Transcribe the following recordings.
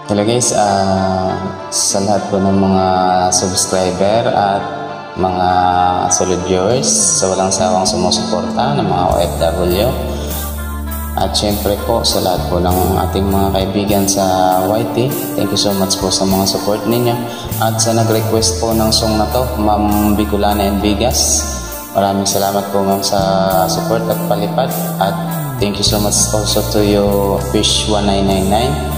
Hello guys, sa lahat po ng mga subscriber at mga solid viewers, sa walang sawang sumusuporta ng mga OFW, at syempre po sa lahat po ng ating mga kaibigan sa YT, thank you so much po sa mga support ninyo. At sa nag-request po ng song na to, Ma'am Bicolana and Vigas, maraming salamat po ma'am sa support at palipad. At thank you so much also to you Fish 1999.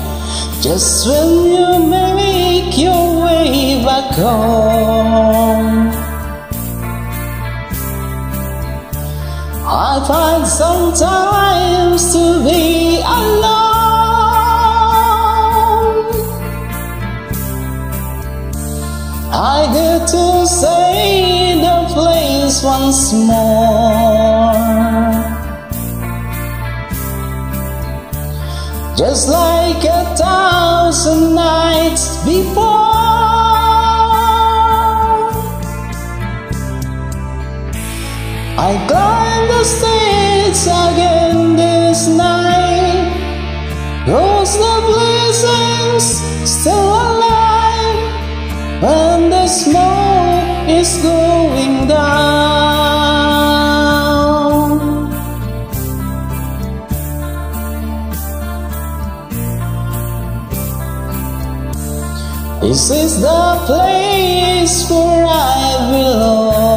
Just when you make your way back home, I find sometimes to be alone. I get to see the place once more, just like 1,000 nights before. I climb the stairs again this night, 'cause the blessings still alive when the smoke is going down. This is the place where I belong.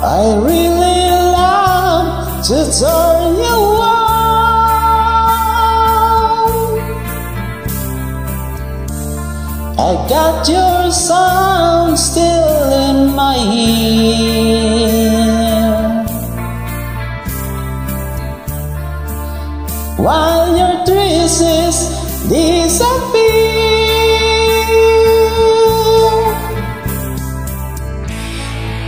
I really love to turn you on. I got your sound still in my ear, while your traces disappear.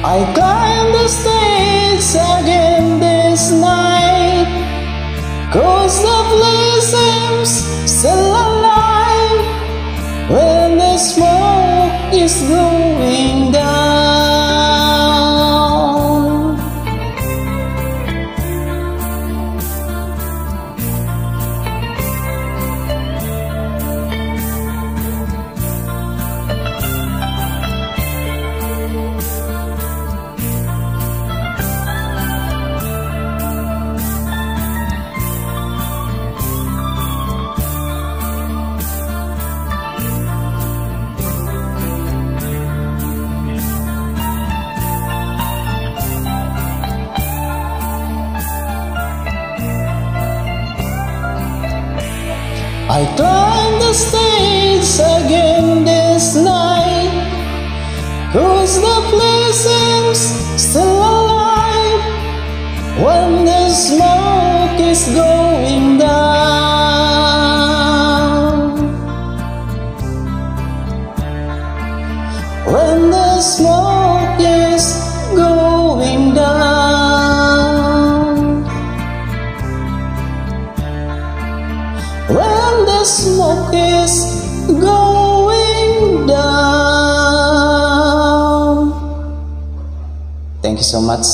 I climb the stairs again this night, 'cause the blessings still alive when the smoke is going down. I climb the stairs again this night, 'cause the blessings still alive when the smoke is going down. When the smoke is going down, when the smoke is going down. Thank you so much.